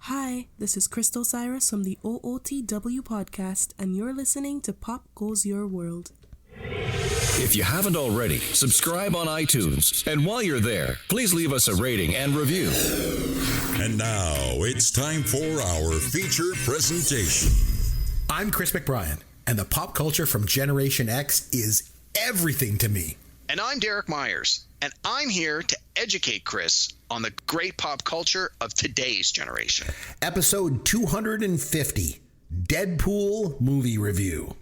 Hi, this is Crystal Cyrus from the OOTW podcast, and you're listening to Pop Goes Your World. If you haven't already, subscribe on iTunes. And while you're there, please leave us a rating and review. And now it's time for our feature presentation. I'm Chris McBrien, and the pop culture from Generation X is everything to me. And I'm Derek Myers, and I'm here to educate Chris on the great pop culture of today's generation. Episode 250, Deadpool movie review.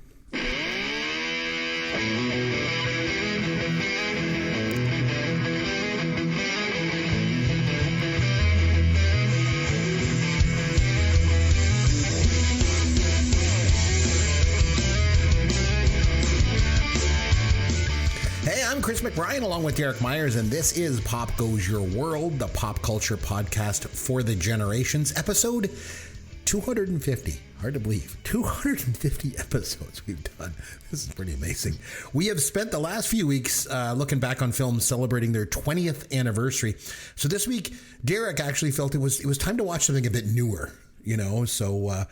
Hey, I'm Chris McBrien along with Derek Myers, and this is Pop Goes Your World, the pop culture podcast for the generations, episode 250. Hard to believe. 250 episodes we've done. This is pretty amazing. We have spent the last few weeks looking back on films celebrating their 20th anniversary. So this week, Derek actually felt it was time to watch something a bit newer, so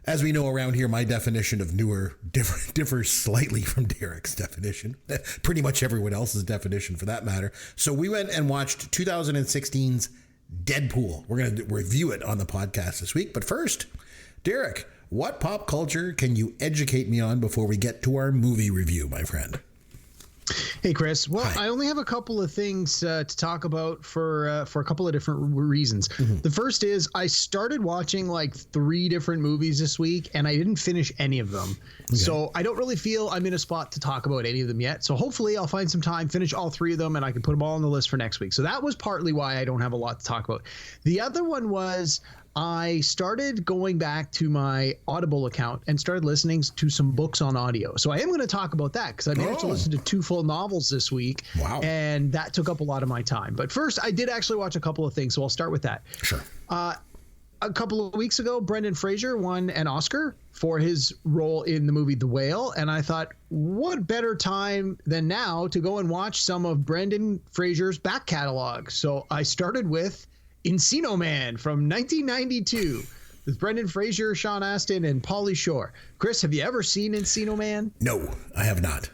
as we know around here, my definition of newer differs slightly from Derek's definition. Pretty much everyone else's definition for that matter. So we went and watched 2016's Deadpool. We're going to review it on the podcast this week. But first, Derek, what pop culture can you educate me on before we get to our movie review, my friend? Hey, Chris. Well, Hi. I only have a couple of things to talk about for a couple of different reasons. Mm-hmm. The first is I started watching like 3 different movies this week, and I didn't finish any of them. Okay. So I don't really feel I'm in a spot to talk about any of them yet. So hopefully I'll find some time, finish all 3 of them, and I can put them all on the list for next week. So that was partly why I don't have a lot to talk about. The other one was I started going back to my Audible account and started listening to some books on audio. So I am going to talk about that because I managed to listen to 2 full novels this week. Wow. And that took up a lot of my time. But first, I did actually watch a couple of things, so I'll start with that. Sure. A couple of weeks ago, Brendan Fraser won an Oscar for his role in the movie The Whale. And I thought, what better time than now to go and watch some of Brendan Fraser's back catalog? So I started with Encino Man from 1992 with Brendan Fraser, Sean Astin, and Pauly Shore. Chris, have you ever seen Encino Man? No, I have not.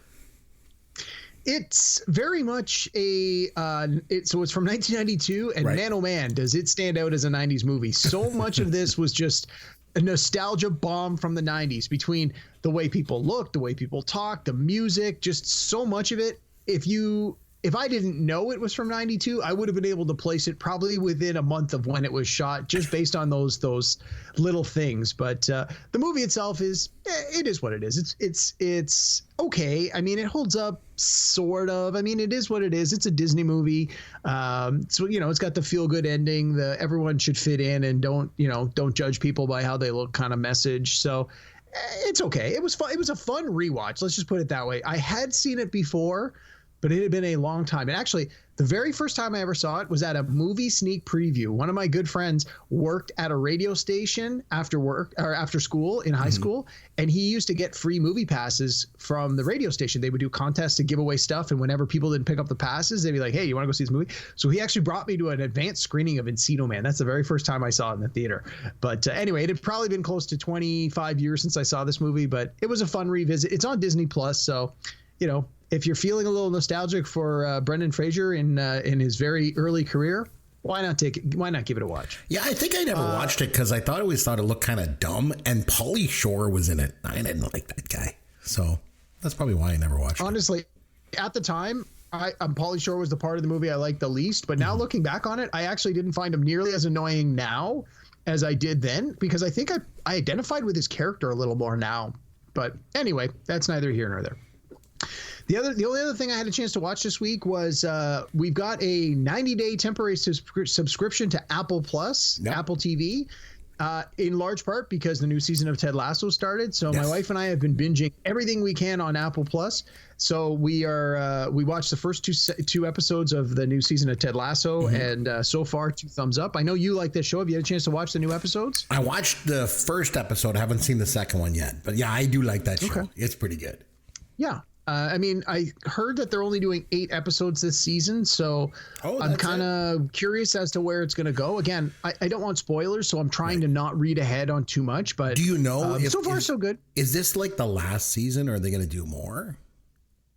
It's very much so it's from 1992, and right. Man, oh man, does it stand out as a 90s movie. So much of this was just a nostalgia bomb from the 90s between the way people look, the way people talk, the music, just so much of it. If I didn't know it was from 92, I would have been able to place it probably within a month of when it was shot, just based on those little things. But the movie itself it is what it is. It's okay. I mean, it holds up sort of. I mean, it is what it is. It's a Disney movie. So it's got the feel good ending. The everyone should fit in and don't judge people by how they look kind of message. So it's okay. It was fun. It was a fun rewatch. Let's just put it that way. I had seen it before, but it had been a long time. And actually, the very first time I ever saw it was at a movie sneak preview. One of my good friends worked at a radio station after work or after school in high school, and he used to get free movie passes from the radio station. They would do contests to give away stuff, and whenever people didn't pick up the passes, they'd be like, "Hey, you want to go see this movie?" So he actually brought me to an advanced screening of Encino Man. That's the very first time I saw it in the theater. But anyway, it had probably been close to 25 years since I saw this movie, but it was a fun revisit. It's on Disney Plus, so if you're feeling a little nostalgic for Brendan Fraser in his very early career, why not give it a watch? Yeah, I think I never watched it because I always thought it looked kind of dumb, and Pauly Shore was in it. I didn't like that guy, so that's probably why I never watched it. Honestly, at the time, Pauly Shore was the part of the movie I liked the least, but now looking back on it, I actually didn't find him nearly as annoying now as I did then, because I think I identified with his character a little more now. But anyway, that's neither here nor there. The only other thing I had a chance to watch this week was we've got a 90-day temporary subscription to Apple Plus, Apple TV, in large part because the new season of Ted Lasso started. So my wife and I have been binging everything we can on Apple Plus. So we watched the first two episodes of the new season of Ted Lasso, and so far 2 thumbs up. I know you like this show. Have you had a chance to watch the new episodes? I watched the first episode. I haven't seen the second one yet, but yeah, I do like that show. Okay. It's pretty good. Yeah. I mean, I heard that they're only doing 8 episodes this season, so I'm kind of curious as to where it's going to go. Again, I don't want spoilers, so I'm trying to not read ahead on too much. But do you know? So far, so good. Is this like the last season, or are they going to do more?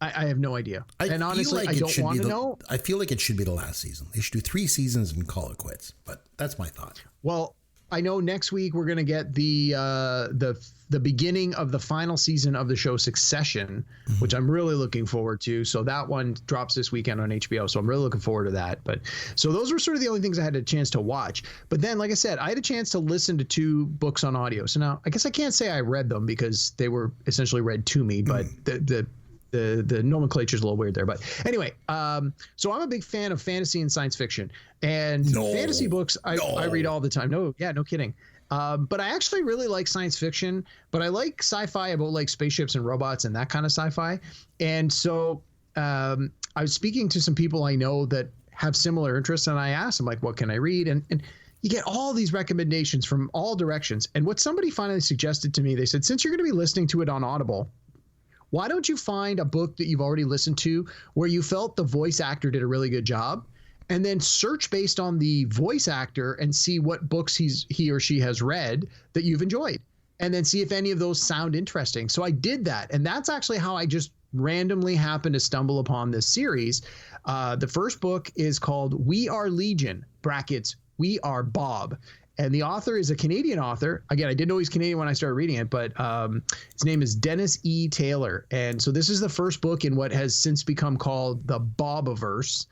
I have no idea. And honestly, I don't want to know. I feel like it should be the last season. They should do 3 seasons and call it quits. But that's my thought. Well, I know next week we're going to get the beginning of the final season of the show Succession, which I'm really looking forward to. So that one drops this weekend on HBO. So I'm really looking forward to that. But so those were sort of the only things I had a chance to watch. But then, like I said, I had a chance to listen to 2 books on audio. So now I guess I can't say I read them because they were essentially read to me. But the nomenclature is a little weird there, but anyway, so I'm a big fan of fantasy and science fiction, and fantasy books I read all the time. No kidding. But I actually really like science fiction, but I like sci-fi about like spaceships and robots and that kind of sci-fi. And so I was speaking to some people I know that have similar interests, and I asked them like, what can I read? And you get all these recommendations from all directions. And what somebody finally suggested to me, they said, since you're going to be listening to it on Audible, why don't you find a book that you've already listened to where you felt the voice actor did a really good job, and then search based on the voice actor and see what books he or she has read that you've enjoyed, and then see if any of those sound interesting. So I did that, and that's actually how I just randomly happened to stumble upon this series. The first book is called We Are Legion, brackets, We Are Bob. And the author is a Canadian author. Again, I didn't know he's Canadian when I started reading it, but his name is Dennis E. Taylor. And so this is the first book in what has since become called the Bobiverse.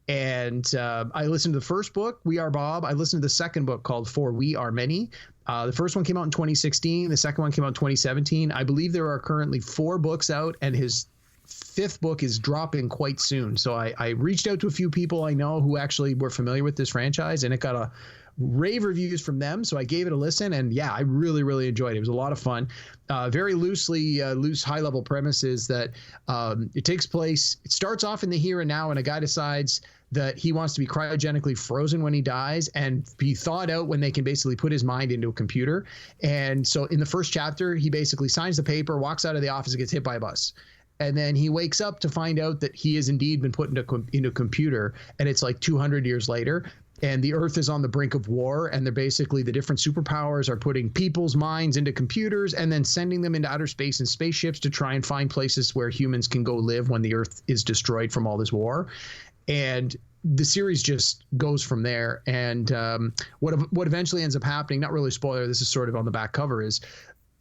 And I listened to the first book, We Are Bob. I listened to the second book called For We Are Many. The first one came out in 2016. The second one came out in 2017. I believe there are currently 4 books out, and his 5th book is dropping quite soon. So I reached out to a few people I know who actually were familiar with this franchise, and it got a rave reviews from them. So I gave it a listen, and yeah, I really, really enjoyed it. It was a lot of fun. Very loose high level premise is that it takes place, it starts off in the here and now, and a guy decides that he wants to be cryogenically frozen when he dies and be thawed out when they can basically put his mind into a computer. And so in the first chapter, he basically signs the paper, walks out of the office, and gets hit by a bus. And then he wakes up to find out that he has indeed been put into a computer, and it's like 200 years later. And the Earth is on the brink of war, and they're basically, the different superpowers are putting people's minds into computers and then sending them into outer space in spaceships to try and find places where humans can go live when the Earth is destroyed from all this war. And the series just goes from there. And what eventually ends up happening, not really spoiler, this is sort of on the back cover, is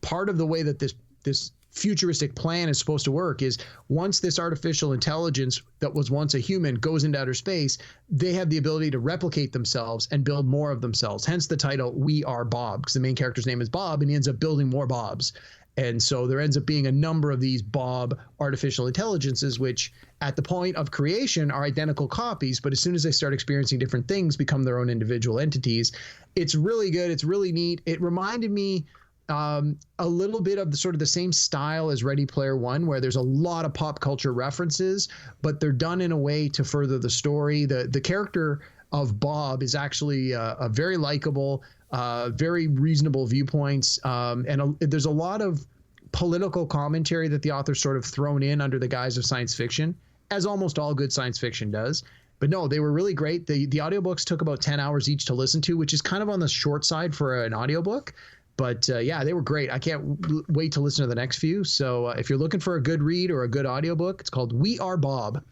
part of the way that this futuristic plan is supposed to work is once this artificial intelligence that was once a human goes into outer space, they have the ability to replicate themselves and build more of themselves. Hence the title, We Are Bob, because the main character's name is Bob, and he ends up building more Bobs. And so there ends up being a number of these Bob artificial intelligences, which at the point of creation are identical copies, but as soon as they start experiencing different things, become their own individual entities. It's really good. It's really neat. It reminded me a little bit of the sort of the same style as Ready Player One, where there's a lot of pop culture references, but they're done in a way to further the story. The character of Bob is actually a very likable, very reasonable viewpoints, and there's a lot of political commentary that the author's sort of thrown in under the guise of science fiction, as almost all good science fiction does. But no, they were really great. The audiobooks took about 10 hours each to listen to, which is kind of on the short side for an audiobook. But yeah, they were great. I can't wait to listen to the next few. So if you're looking for a good read or a good audiobook, it's called We Are Bob.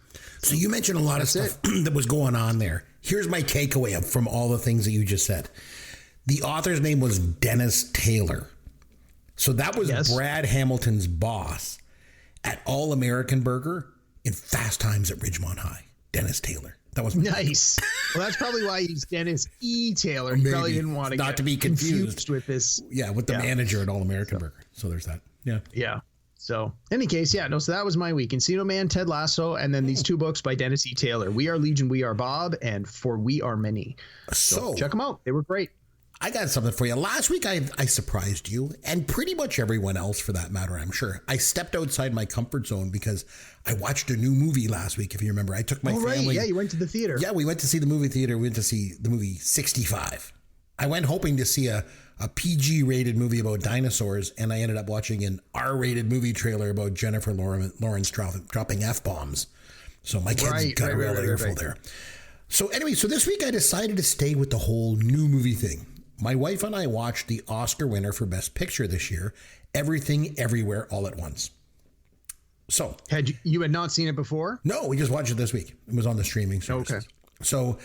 So you mentioned a lot of stuff that was going on there. Here's my takeaway from all the things that you just said. The author's name was Dennis Taylor. So that was Brad Hamilton's boss at All American Burger in Fast Times at Ridgemont High. Dennis Taylor. That was nice. Well, that's probably why he's Dennis E. Taylor. He probably didn't want to not to be confused with this. Yeah, with the manager at All American Burger. So there's that. Yeah. Yeah. So, in any case, yeah, no, so that was my week. Encino Man, Ted Lasso, and then these 2 books by Dennis E. Taylor, We Are Legion, We Are Bob, and For We Are Many. So check them out. They were great. I got something for you. Last week, I surprised you, and pretty much everyone else for that matter, I'm sure. I stepped outside my comfort zone because I watched a new movie last week, if you remember. I took my family. Right. Yeah, you went to the theater. Yeah, we went to see the movie theater. We went to see the movie 65. I went hoping to see a PG-rated movie about dinosaurs, and I ended up watching an R-rated movie trailer about Jennifer Lawrence dropping F-bombs. So my kids got a real earful there. So anyway, so this week I decided to stay with the whole new movie thing. My wife and I watched the Oscar winner for Best Picture this year, Everything, Everywhere, All at Once. So had you not seen it before? No, we just watched it this week. It was on the streaming services. Okay. So,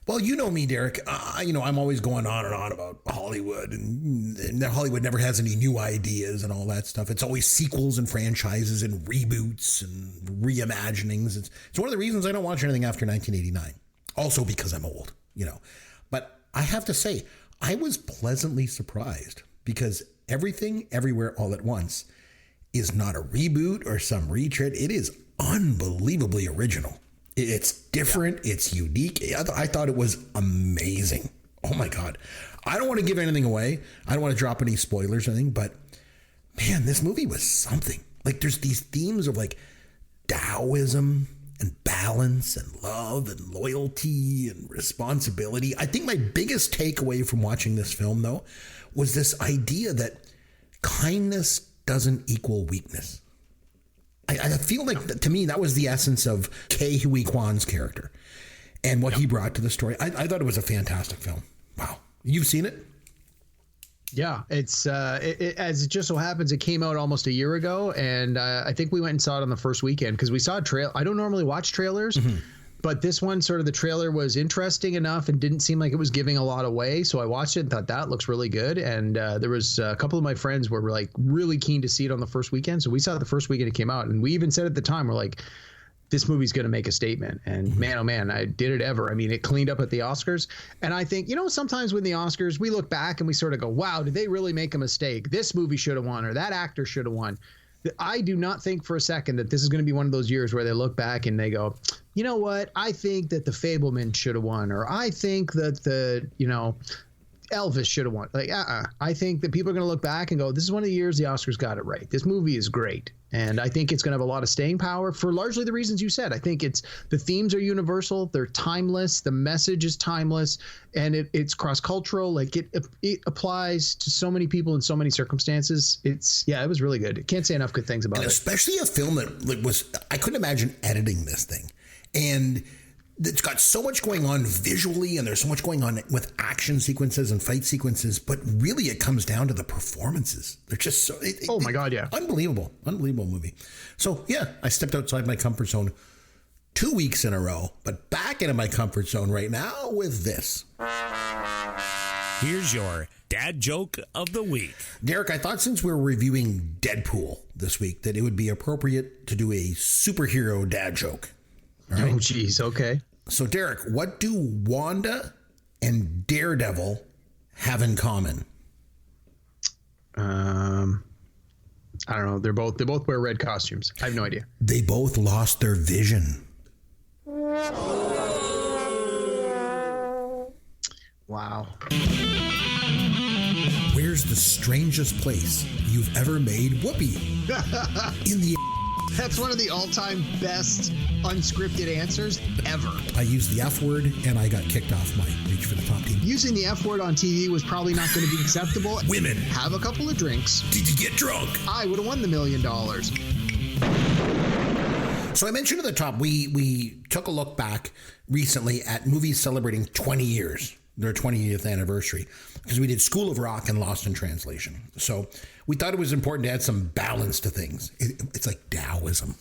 well, you know me, Derek. I'm always going on and on about Hollywood, and Hollywood never has any new ideas and all that stuff. It's always sequels and franchises and reboots and reimaginings. It's one of the reasons I don't watch anything after 1989. Also because I'm old, But I have to say, I was pleasantly surprised because Everything, Everywhere, All at Once is not a reboot or some retread. It is unbelievably original. It's different. Yeah. It's unique. I thought it was amazing. Oh my God. I don't want to give anything away. I don't want to drop any spoilers or anything, but man, this movie was something. Like there's these themes of like Taoism and balance and love and loyalty and responsibility. I think my biggest takeaway from watching this film though was this idea that kindness doesn't equal weakness. I feel like, to me, that was the essence of Ke Huy Quan's character and what he brought to the story. I thought it was a fantastic film. Wow. You've seen it? Yeah, it's as it just so happens, it came out almost a year ago, and I think we went and saw it on the first weekend because we saw a trail. I don't normally watch trailers, but this one, sort of the trailer was interesting enough and didn't seem like it was giving a lot away. So I watched it and thought that looks really good. And there was a couple of my friends were like really keen to see it on the first weekend. So we saw it the first weekend it came out, and we even said at the time, we're like, this movie's going to make a statement. And man, oh man, I did it ever. I mean, it cleaned up at the Oscars. And I think, sometimes with the Oscars, we look back and we sort of go, wow, did they really make a mistake? This movie should have won, or that actor should have won. I do not think for a second that this is going to be one of those years where they look back and they go, you know what? I think that the Fabelman should have won, or I think that Elvis should have won. Like, I think that people are going to look back and go, this is one of the years the Oscars got it right. This movie is great. And I think it's going to have a lot of staying power for largely the reasons you said. I think the themes are universal. They're timeless. The message is timeless, and it's cross-cultural. Like it applies to so many people in so many circumstances. It was really good. Can't say enough good things about it. Especially a film that I couldn't imagine editing this thing. And it's got so much going on visually, and there's so much going on with action sequences and fight sequences, but really it comes down to the performances. They're just so... oh my God, yeah. Unbelievable movie. So yeah, I stepped outside my comfort zone 2 weeks in a row, but back into my comfort zone right now with this. Here's your dad joke of the week. Derek, I thought since we're reviewing Deadpool this week that it would be appropriate to do a superhero dad joke. All right? Oh, geez. Okay. So, Derek, what do Wanda and Daredevil have in common? I don't know. They both wear red costumes. I have no idea. They both lost their vision. Wow. Where's the strangest place you've ever made whoopee? In the... That's one of the all-time best unscripted answers ever. I used the F word, and I got kicked off my Reach for the Top team. Using the F word on TV was probably not going to be acceptable. Women. Have a couple of drinks. Did you get drunk? I would have won the $1 million. So I mentioned at the top, we took a look back recently at movies celebrating 20 years, their 20th anniversary, because we did School of Rock and Lost in Translation. So we thought it was important to add some balance to things. It's like Taoism,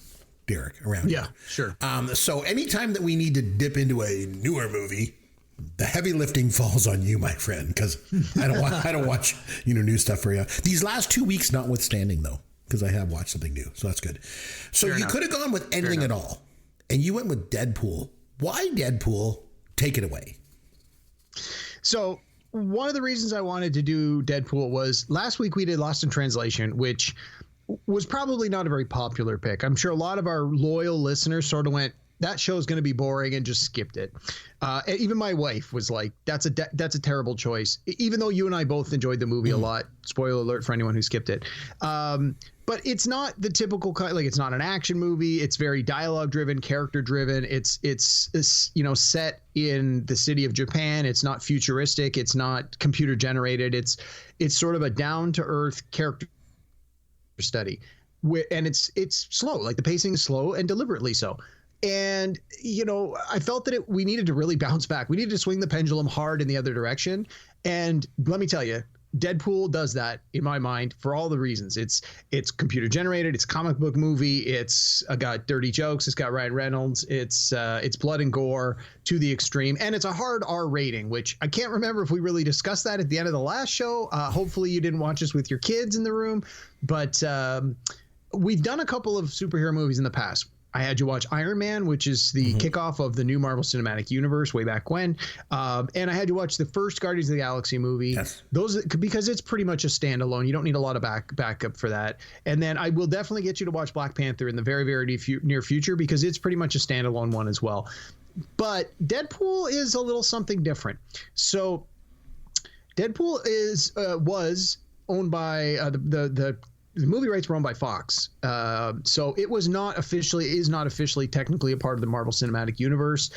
Derek, around here. Yeah, sure. So anytime that we need to dip into a newer movie, the heavy lifting falls on you, my friend, because I don't watch new stuff for you. These last 2 weeks notwithstanding, though, because I have watched something new, so that's good. So you could have gone with anything at all, and you went with Deadpool. Why Deadpool? Take it away. So one of the reasons I wanted to do Deadpool was last week we did Lost in Translation, which was probably not a very popular pick. I'm sure a lot of our loyal listeners sort of went, that show's going to be boring, and just skipped it. Even my wife was like, that's a terrible choice, even though you and I both enjoyed the movie a lot. Spoiler alert for anyone who skipped it. but it's not the typical kind. Like, it's not an action movie. It's very dialogue driven, character driven. It's set in the city of Japan. It's not futuristic. It's not computer generated. It's sort of a down to earth character study, and it's slow. Like, the pacing is slow and deliberately so. And, I felt that we needed to really bounce back. We needed to swing the pendulum hard in the other direction. And let me tell you, Deadpool does that in my mind for all the reasons. It's computer generated. It's comic book movie. It's got dirty jokes. It's got Ryan Reynolds. It's blood and gore to the extreme. And it's a hard R rating, which I can't remember if we really discussed that at the end of the last show. Hopefully you didn't watch this with your kids in the room. But we've done a couple of superhero movies in the past. I had you watch Iron Man, which is the kickoff of the new Marvel Cinematic Universe way back when. And I had you watch the first Guardians of the Galaxy movie. Yes. Those, because it's pretty much a standalone. You don't need a lot of backup for that. And then I will definitely get you to watch Black Panther in the very, very near future, because it's pretty much a standalone one as well. But Deadpool is a little something different. So Deadpool was owned by the movie rights were owned by Fox. So it is not officially technically a part of the Marvel Cinematic Universe.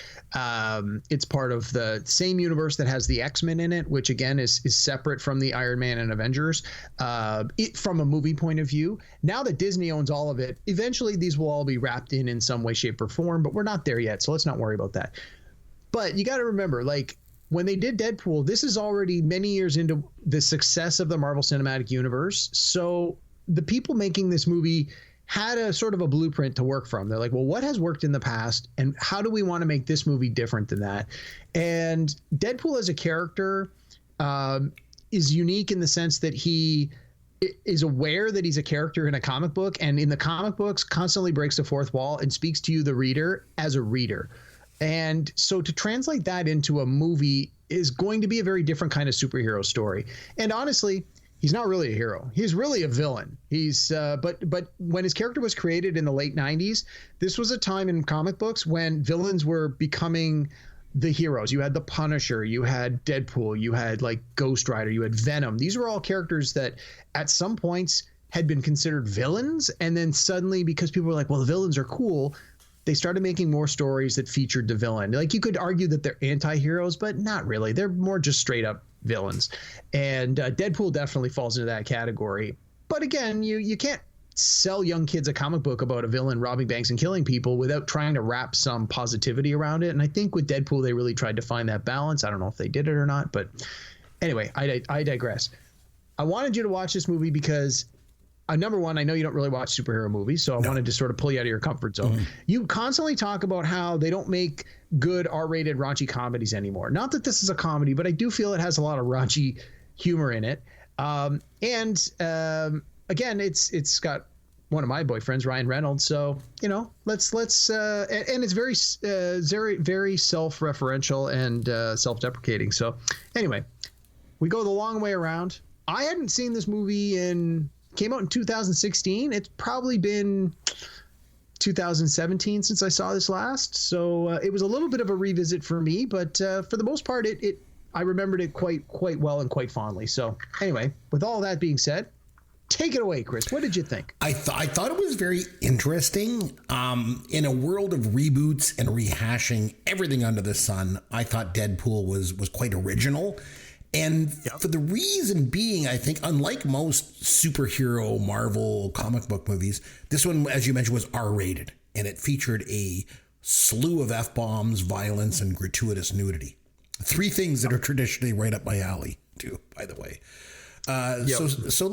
It's part of the same universe that has the X-Men in it, which again is separate from the Iron Man and Avengers from a movie point of view. Now that Disney owns all of it, eventually these will all be wrapped in some way, shape, or form, but we're not there yet, so let's not worry about that. But you got to remember, like, when they did Deadpool, this is already many years into the success of the Marvel Cinematic Universe. So the people making this movie had a sort of a blueprint to work from. They're like, well, what has worked in the past, and how do we want to make this movie different than that? And Deadpool as a character is unique in the sense that he is aware that he's a character in a comic book, and in the comic books constantly breaks the fourth wall and speaks to you, the reader, as a reader. And so to translate that into a movie is going to be a very different kind of superhero story. And honestly, he's not really a hero. He's really a villain. But when his character was created in the late 90s, this was a time in comic books when villains were becoming the heroes. You had the Punisher, you had Deadpool, you had like Ghost Rider, you had Venom. These were all characters that at some points had been considered villains. And then suddenly, because people were like, well, the villains are cool, they started making more stories that featured the villain. Like, you could argue that they're anti-heroes, but not really. They're more just straight up villains. And Deadpool definitely falls into that category. But again, you can't sell young kids a comic book about a villain robbing banks and killing people without trying to wrap some positivity around it. And I think with Deadpool, they really tried to find that balance. I don't know if they did it or not, but anyway, I digress. I wanted you to watch this movie because number one, I know you don't really watch superhero movies, so I wanted to sort of pull you out of your comfort zone. Mm-hmm. You constantly talk about how they don't make good R-rated raunchy comedies anymore. Not that this is a comedy, but I do feel it has a lot of raunchy humor in it. Again, it's got one of my boyfriends, Ryan Reynolds. So, let's and it's very, very self-referential and self-deprecating. So anyway, we go the long way around. I hadn't seen this movie came out in 2016. It's probably been 2017 since I saw this last. So it was a little bit of a revisit for me, but for the most part, I remembered it quite well and quite fondly. So anyway, with all that being said, take it away, Chris. What did you think? I thought it was very interesting. In a world of reboots and rehashing everything under the sun, I thought Deadpool was quite original. And for the reason being, I think, unlike most superhero Marvel comic book movies, this one, as you mentioned, was R-rated. And it featured a slew of F-bombs, violence, and gratuitous nudity. Three things that are traditionally right up my alley, too, by the way. So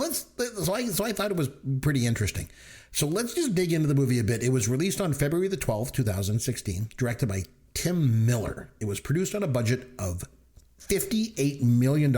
I thought it was pretty interesting. So let's just dig into the movie a bit. It was released on February the 12th, 2016, directed by Tim Miller. It was produced on a budget of $58 million.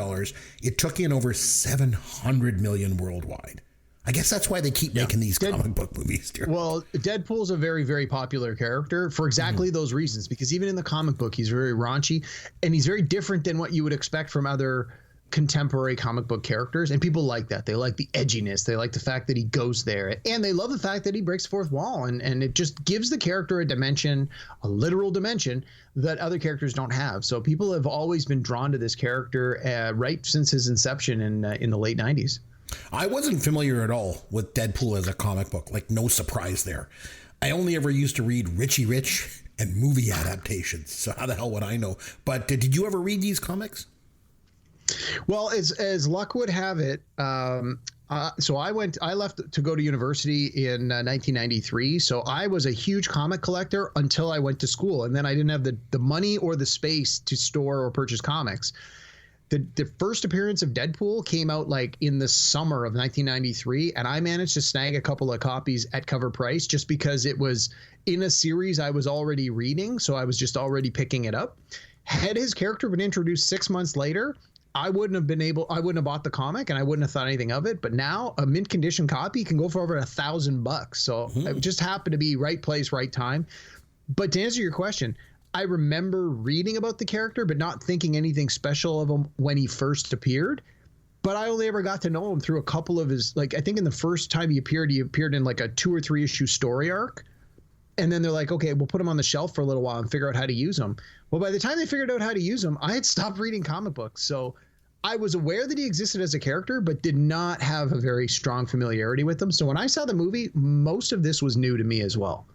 It took in over $700 million worldwide. I guess that's why they keep making these comic book movies. Well, Deadpool's a very, very popular character for exactly those reasons, because even in the comic book, he's very raunchy and he's very different than what you would expect from other contemporary comic book characters, and people like that. They like the edginess, they like the fact that he goes there, and they love the fact that he breaks the fourth wall, and it just gives the character a dimension, a literal dimension that other characters don't have. So people have always been drawn to this character right since his inception in the late 90s. I wasn't familiar at all with Deadpool as a comic book. Like, no surprise there. I only ever used to read Richie Rich and movie adaptations. So how the hell would I know? But did you ever read these comics? Well, as luck would have it, so I left to go to university in 1993. So I was a huge comic collector until I went to school. And then I didn't have the money or the space to store or purchase comics. The first appearance of Deadpool came out like in the summer of 1993. And I managed to snag a couple of copies at cover price just because it was in a series I was already reading. So I was just already picking it up. Had his character been introduced 6 months later, I wouldn't have bought the comic and I wouldn't have thought anything of it. But now a mint condition copy can go for over $1,000. So it just happened to be right place, right time. But to answer your question, I remember reading about the character, but not thinking anything special of him when he first appeared. But I only ever got to know him through a couple of his, like, I think in the first time he appeared in like a 2 or 3 issue story arc. And then they're like, okay, we'll put him on the shelf for a little while and figure out how to use him. Well, by the time they figured out how to use him, I had stopped reading comic books. So I was aware that he existed as a character, but did not have a very strong familiarity with him. So when I saw the movie, most of this was new to me as well.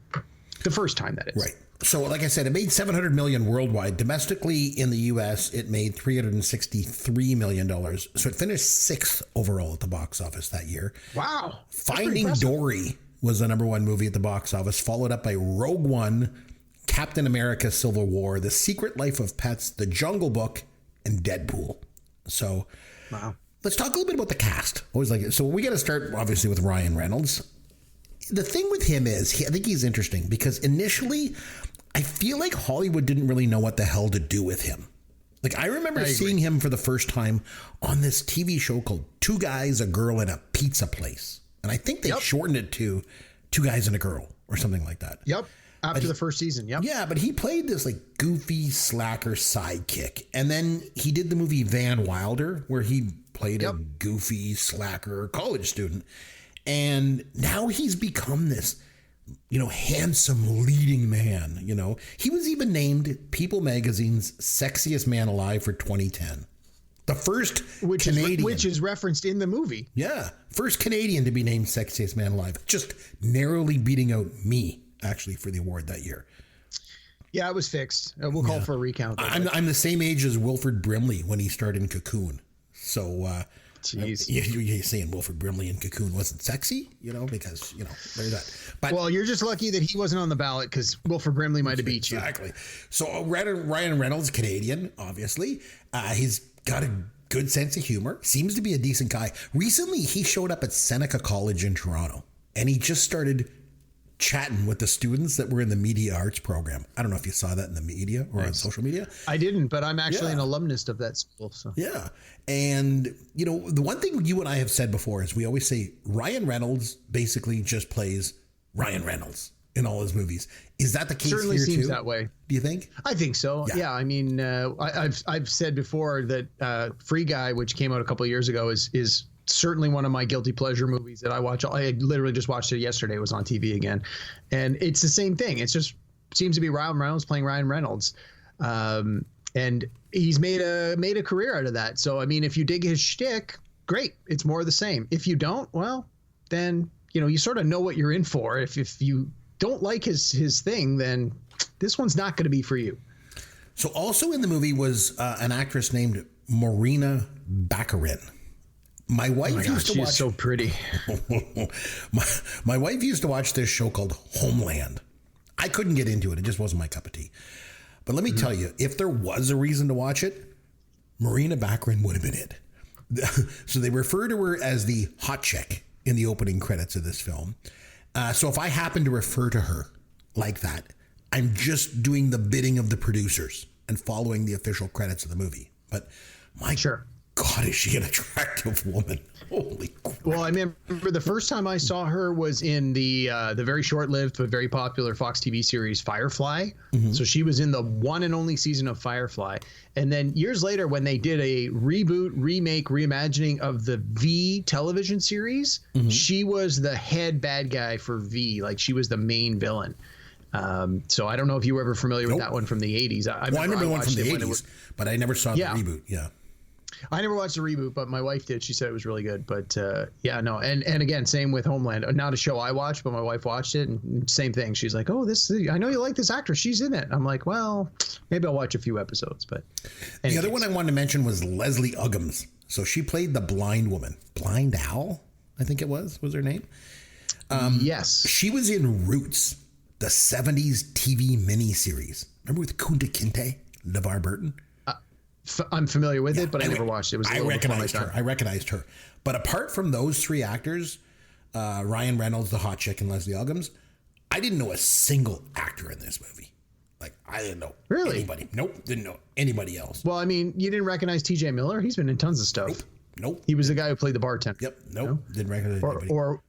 The first time, that is. Right. So like I said, it made $700 million worldwide. Domestically in the U.S., it made $363 million. So it finished 6th overall at the box office that year. Wow. Finding Dory was the number 1 movie at the box office, followed up by Rogue One, Captain America Civil War, The Secret Life of Pets, The Jungle Book, and Deadpool. So let's talk a little bit about the cast. Always like it. So we got to start, obviously, with Ryan Reynolds. The thing with him is, I think he's interesting because initially, I feel like Hollywood didn't really know what the hell to do with him. Like, I remember seeing him for the first time on this TV show called Two Guys, a Girl, and a Pizza Place. And I think they shortened it to Two Guys and a Girl or something like that. Yep. After the first season. Yep. Yeah, but he played this like goofy slacker sidekick. And then he did the movie Van Wilder, where he played a goofy slacker college student. And now he's become this, handsome leading man. He was even named People Magazine's Sexiest Man Alive for 2010. The first Canadian. Which is referenced in the movie. Yeah. First Canadian to be named Sexiest Man Alive. Just narrowly beating out me, actually, for the award that year. Yeah, it was fixed. We'll call for a recount. I'm the same age as Wilford Brimley when he starred in Cocoon. So, jeez. You're saying Wilford Brimley in Cocoon wasn't sexy, because, there's that. But, well, you're just lucky that he wasn't on the ballot because Wilford Brimley might have beat you. Exactly. So Ryan Reynolds, Canadian, obviously. He's got a good sense of humor. Seems to be a decent guy. Recently, he showed up at Seneca College in Toronto, and he just started chatting with the students that were in the media arts program. I don't know if you saw that in the media or on social media. I didn't, but I'm actually an alumnus of that school. So. Yeah. And, the one thing you and I have said before is we always say Ryan Reynolds basically just plays Ryan Reynolds in all his movies. Is that the case Certainly here seems too? that way. Do you think? I think so. Yeah. I mean, I've said before that Free Guy, which came out a couple of years ago, is certainly one of my guilty pleasure movies that I watch. I literally just watched it yesterday. It was on TV again. And it's the same thing. It's just seems to be Ryan Reynolds playing Ryan Reynolds. And he's made a career out of that. So, I mean, if you dig his shtick, great. It's more of the same. If you don't, well, then, you sort of know what you're in for. If you don't like his thing, then this one's not going to be for you. So also in the movie was an actress named Morena Baccarin. My wife used to watch. She's so pretty. my wife used to watch this show called Homeland. I couldn't get into it. It just wasn't my cup of tea. But let me tell you, if there was a reason to watch it, Morena Baccarin would have been it. So they refer to her as the hot chick in the opening credits of this film. So if I happen to refer to her like that, I'm just doing the bidding of the producers and following the official credits of the movie. But my God, is she an attractive woman? Holy crap. Well, I remember the first time I saw her was in the very short-lived but very popular Fox TV series Firefly. Mm-hmm. So she was in the one and only season of Firefly. And then years later, when they did a reboot, remake, reimagining of the V television series, she was the head bad guy for V. Like, she was the main villain. So I don't know if you were ever familiar with that one from the 80s. I remember the one from the 80s, but I never saw the reboot. Yeah. I never watched the reboot, but my wife did. She said it was really good. But yeah, no. And again, same with Homeland. Not a show I watched, but my wife watched it, and same thing. She's like, "Oh, I know you like this actress. She's in it." I'm like, "Well, maybe I'll watch a few episodes." But the other one I wanted to mention was Leslie Uggams. So she played the blind woman, Blind Owl, I think it was her name. Yes, she was in Roots, the '70s TV miniseries. Remember with Kunta Kinte, LeVar Burton? I'm familiar with it, but I never watched it. I recognized her. But apart from those three actors, Ryan Reynolds, the hot chick, and Leslie Uggams, I didn't know a single actor in this movie. Like, I didn't know anybody. Nope, didn't know anybody else. Well, I mean, you didn't recognize T.J. Miller? He's been in tons of stuff. Nope. He was the guy who played the bartender. Yep. Nope. No? Didn't recognize anybody. Or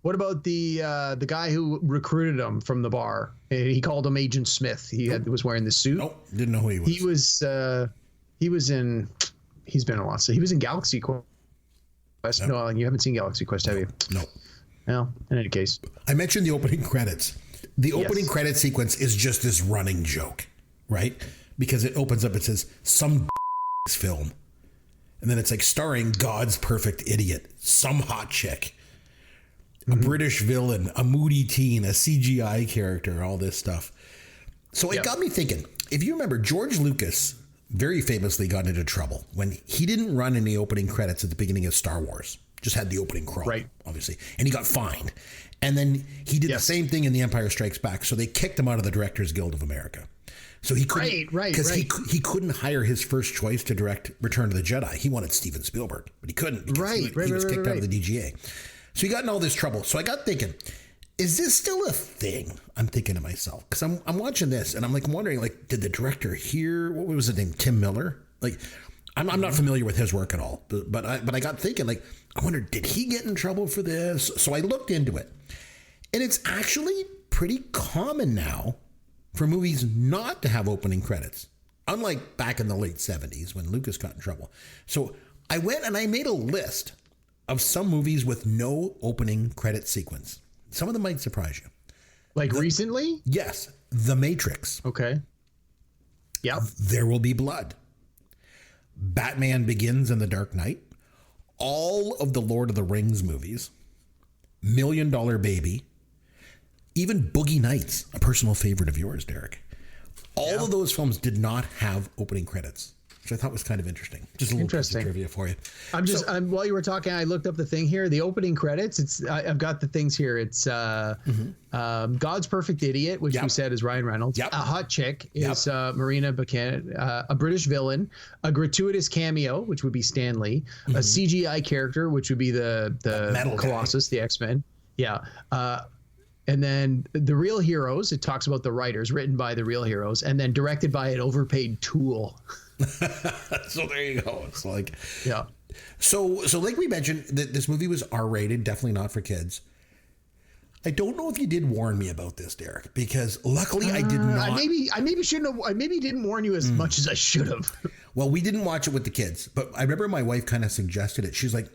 what about the guy who recruited him from the bar? He called him Agent Smith. He was wearing the suit. Nope. Didn't know who he was. He's been in lots. He was in Galaxy Quest. Nope. No, you haven't seen Galaxy Quest, have you? No. Well, in any case. I mentioned the opening credits. The opening credit sequence is just this running joke, right? Because it opens up, it says, some film. And then it's like starring God's perfect idiot, some hot chick, a British villain, a moody teen, a CGI character, all this stuff. So it got me thinking, if you remember, George Lucas very famously got into trouble when he didn't run any opening credits at the beginning of Star Wars. Just had the opening crawl, obviously. And he got fined. And then he did the same thing in The Empire Strikes Back. So they kicked him out of the Directors Guild of America. So he couldn't, because he couldn't hire his first choice to direct Return of the Jedi. He wanted Steven Spielberg, but he couldn't because he was kicked out of the DGA. So he got in all this trouble. So I got thinking, is this still a thing? I'm thinking to myself, because I'm watching this and I'm wondering, did the director hear, what was his name, Tim Miller? I'm not familiar with his work at all, but I got thinking, I wonder, did he get in trouble for this? So I looked into it, and it's actually pretty common now for movies not to have opening credits, unlike back in the late 70s when Lucas got in trouble. So I went and I made a list of some movies with no opening credit sequence. Some of them might surprise you. Recently? Yes. The Matrix. Okay. Yep. There Will Be Blood. Batman Begins and The Dark Knight. All of the Lord of the Rings movies. $1 Million Baby. Even Boogie Nights, a personal favorite of yours, Derek. All of those films did not have opening credits, which I thought was kind of interesting. Just a little piece of trivia for you. While you were talking, I looked up the thing here. The opening credits. I've got the things here. It's God's Perfect Idiot, which we said is Ryan Reynolds. A hot chick is Marina Buchanan. A British villain. A gratuitous cameo, which would be Stan Lee. A CGI character, which would be the Metal Colossus, the X-Men. Yeah. And then The Real Heroes. It talks about the writers, written by the real heroes, and then directed by an overpaid tool. So there you go. It's So like we mentioned, this movie was R-rated, definitely not for kids. I don't know if you did warn me about this, Derek, because luckily I did not. I maybe shouldn't have. I maybe didn't warn you as much as I should have. Well, we didn't watch it with the kids, but I remember my wife kind of suggested it. She's like,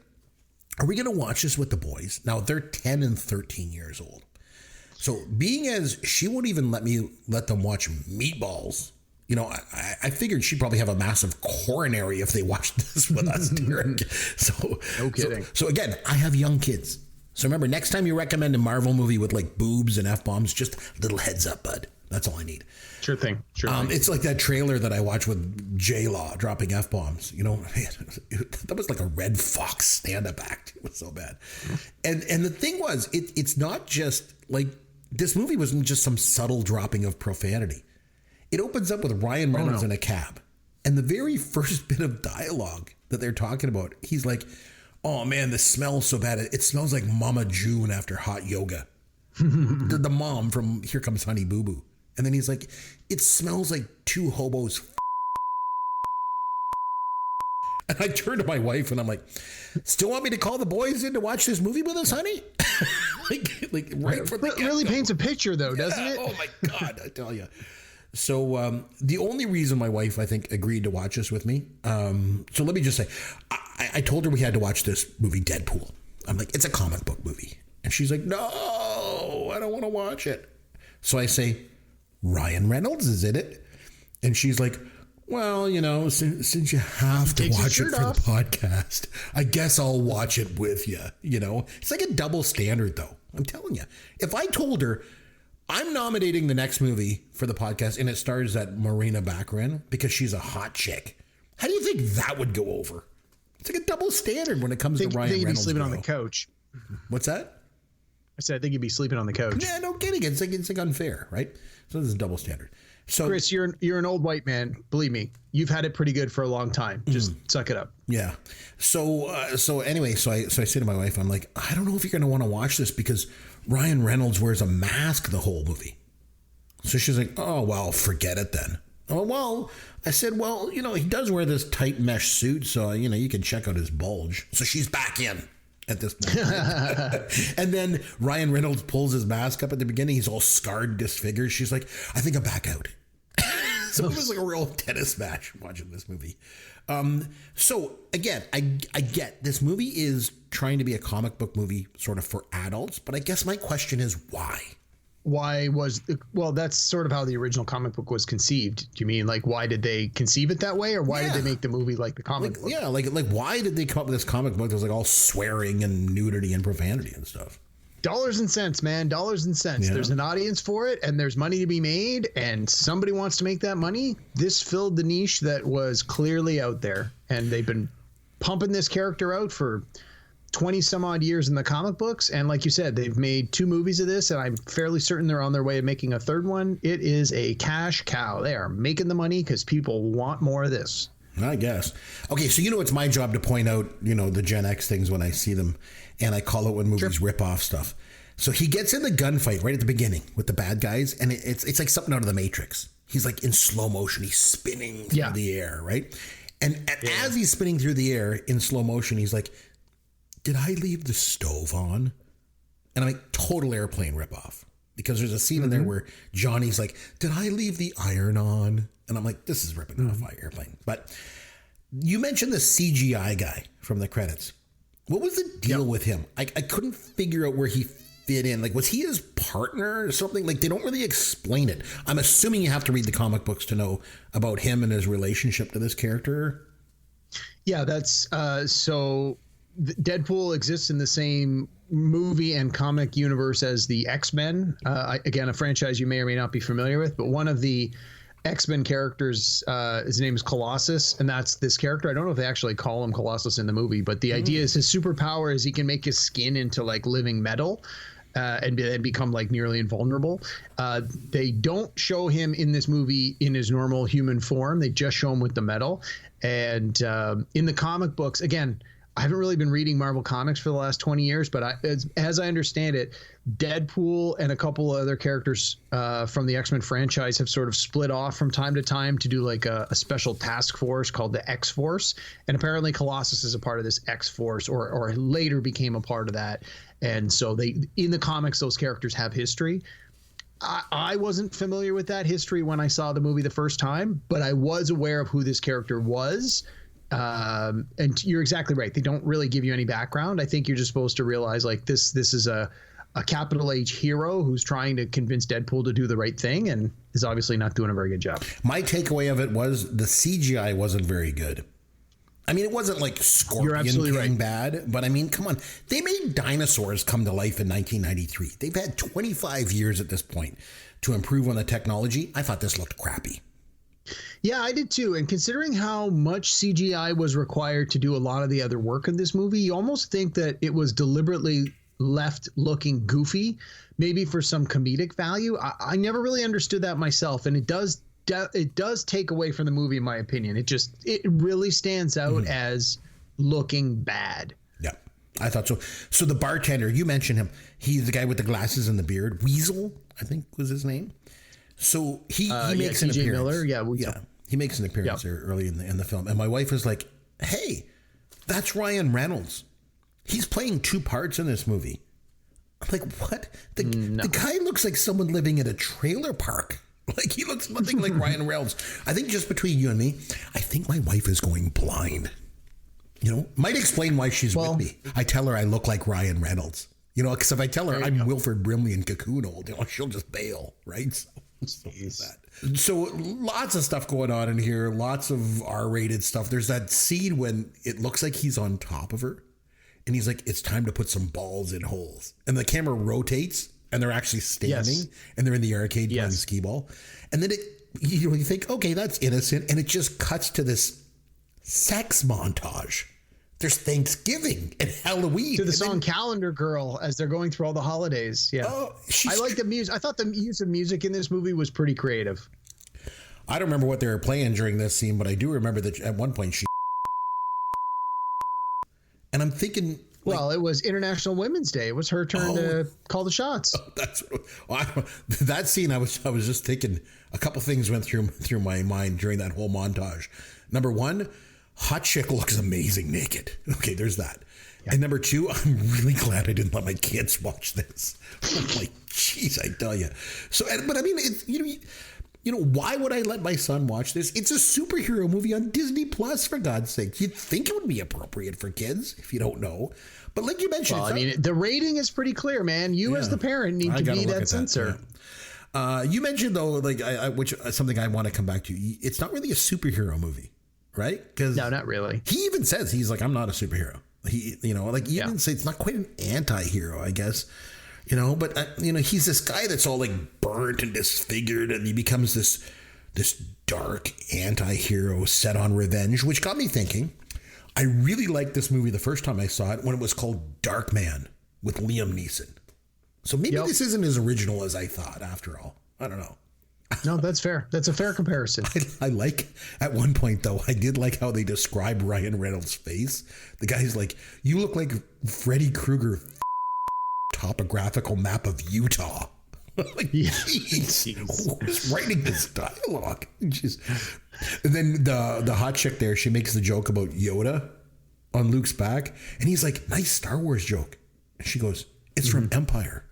"Are we going to watch this with the boys?" Now they're 10 and 13 years old. So being as she won't even let them watch Meatballs. I figured she'd probably have a massive coronary if they watched this with us, Derek. So no kidding. So again, I have young kids. So remember, next time you recommend a Marvel movie with boobs and F-bombs, just a little heads up, bud. That's all I need. Sure thing. It's like that trailer that I watched with J-Law dropping F-bombs. That was like a Red Fox stand-up act. It was so bad. And the thing was, it's not just this movie wasn't just some subtle dropping of profanity. It opens up with Ryan Reynolds in a cab. And the very first bit of dialogue that they're talking about, he's like, "Oh man, this smells so bad. It smells like Mama June after hot yoga." the mom from Here Comes Honey Boo Boo. And then he's like, "It smells like two hobos." And I turned to my wife and I'm like, "Still want me to call the boys in to watch this movie with us, honey?" right from the get-go. Really paints a picture though, doesn't it? Oh my God, I tell you. So the only reason my wife, I think, agreed to watch this with me. So let me just say, I told her we had to watch this movie, Deadpool. I'm like, it's a comic book movie. And she's like, "No, I don't want to watch it." So I say, "Ryan Reynolds is in it." And she's like, Well, since you have to watch it for the podcast, I guess I'll watch it with you. It's like a double standard, though. I'm telling you. If I told her I'm nominating the next movie for the podcast and it stars that Marina Baccarin because she's a hot chick, how do you think that would go over? It's like a double standard when it comes to Ryan Reynolds. You'd be sleeping on the couch. What's that? I said I think you'd be sleeping on the couch. Yeah, no kidding. It's like unfair, right? So this is a double standard. So, Chris, you're an old white man. Believe me, you've had it pretty good for a long time. Just suck it up. Yeah. So anyway, I say to my wife, I'm like, I don't know if you're going to want to watch this because Ryan Reynolds wears a mask the whole movie. So she's like, oh, well, forget it then. Oh, well, I said, well, he does wear this tight mesh suit. So, you can check out his bulge. So she's back in at this point. And then Ryan Reynolds pulls his mask up at the beginning. He's all scarred, disfigured. She's like, I think I'm back out. So it was like a real tennis match watching this movie. So again, I get this movie is trying to be a comic book movie sort of for adults, but I guess my question is why? That's sort of how the original comic book was conceived. Do you mean like why did they conceive it that way, or why did they make the movie like the comic book? Yeah, like why did they come up with this comic book that was like all swearing and nudity and profanity and stuff? Dollars and cents, man. Dollars and cents. Yeah. There's an audience for it, and there's money to be made, and somebody wants to make that money. This filled the niche that was clearly out there, and they've been pumping this character out for 20 some odd years in the comic books. And like you said, they've made 2 movies of this, and I'm fairly certain they're on their way of making a 3rd one. It is a cash cow. They are making the money because people want more of this. I guess. Okay, so it's my job to point out, the Gen X things when I see them, and I call it when movies rip off stuff. So he gets in the gunfight right at the beginning with the bad guys, and it's like something out of the Matrix. He's like in slow motion. He's spinning through the air, right? And as he's spinning through the air in slow motion, he's like, did I leave the stove on? And I'm like, total airplane ripoff. Because there's a scene in there where Johnny's like, did I leave the iron on? And I'm like, this is ripping off my airplane. But you mentioned the CGI guy from the credits. What was the deal with him? I couldn't figure out where he fit in. Like, was he his partner or something? Like, they don't really explain it. I'm assuming you have to read the comic books to know about him and his relationship to this character. Yeah, that's so Deadpool exists in the same movie and comic universe as the X-Men. Again, a franchise you may or may not be familiar with, but one of the X-Men characters, his name is Colossus, and that's this character. I don't know if they actually call him Colossus in the movie, but the idea is his superpower is he can make his skin into like living metal and become like nearly invulnerable. They don't show him in this movie in his normal human form. They just show him with the metal. And in the comic books, again, I haven't really been reading Marvel Comics for the last 20 years, but as I understand it, Deadpool and a couple of other characters from the X-Men franchise have sort of split off from time to time to do like a special task force called the X-Force. And apparently Colossus is a part of this X-Force or later became a part of that. And so in the comics, those characters have history. I wasn't familiar with that history when I saw the movie the first time, but I was aware of who this character was. And you're exactly right. They don't really give you any background. I think you're just supposed to realize like this is a capital H hero who's trying to convince Deadpool to do the right thing and is obviously not doing a very good job. My takeaway of it was the CGI wasn't very good. I mean, it wasn't like Scorpion King bad, but I mean, come on. They made dinosaurs come to life in 1993. They've had 25 years at this point to improve on the technology. I thought this looked crappy. Yeah, I did too. And considering how much CGI was required to do a lot of the other work in this movie, you almost think that it was deliberately left looking goofy, maybe for some comedic value. I never really understood that myself. And it does take away from the movie, in my opinion. It really stands out as looking bad. Yeah, I thought so. So the bartender, you mentioned him. He's the guy with the glasses and the beard. Weasel, I think was his name. So he makes an appearance. Miller, he makes an appearance there early in the film. And my wife was like, hey, that's Ryan Reynolds. He's playing 2 parts in this movie. I'm like, what? The guy looks like someone living in a trailer park. Like, he looks nothing like Ryan Reynolds. I think just between you and me, I think my wife is going blind. Might explain why she's with me. I tell her I look like Ryan Reynolds. Because if I tell her I'm Wilford Brimley in Cocoon Old, she'll just bail, right? So that. So lots of stuff going on in here, lots of R-rated stuff. There's that scene when it looks like he's on top of her and he's like, it's time to put some balls in holes. And the camera rotates and they're actually standing and they're in the arcade playing skee ball. And then you think, okay, that's innocent. And it just cuts to this sex montage. There's Thanksgiving and Halloween. To the song Calendar Girl as they're going through all the holidays. Yeah. Oh, I like the music. I thought the use of music in this movie was pretty creative. I don't remember what they were playing during this scene, but I do remember that at one point she. And I'm thinking. Well, it was International Women's Day. It was her turn to call the shots. That scene, I was just thinking a couple things went through my mind during that whole montage. Number one, hot chick looks amazing naked. Okay, there's that. Yeah. And number two, I'm really glad I didn't let my kids watch this. I'm like, jeez, I tell you. So, but I mean, it's, you know, why would I let my son watch this? It's a superhero movie on Disney Plus, for God's sake. You'd think it would be appropriate for kids if you don't know. But like you mentioned, well, I mean, the rating is pretty clear, man. You as the parent need to be that censor. You mentioned though, like which something I want to come back to. It's not really a superhero movie, right? Because no, not really. He even says he's like, I'm not a superhero. He, you know, like you even say it's not quite an anti-hero, I guess. You know, but you know, he's this guy that's all like burnt and disfigured, and he becomes this dark anti-hero set on revenge, which got me thinking. I really liked this movie the first time I saw it when it was called Dark Man with Liam Neeson. So maybe this isn't as original as I thought after all. I don't know. No, that's fair. That's a fair comparison. I like, at one point though, I did like how they describe Ryan Reynolds' face. The guy's like, you look like Freddy Krueger topographical map of Utah. Like, who's writing this dialogue? And then the hot chick there, she makes the joke about Yoda on Luke's back, and he's like, nice Star Wars joke. And she goes, it's from Empire.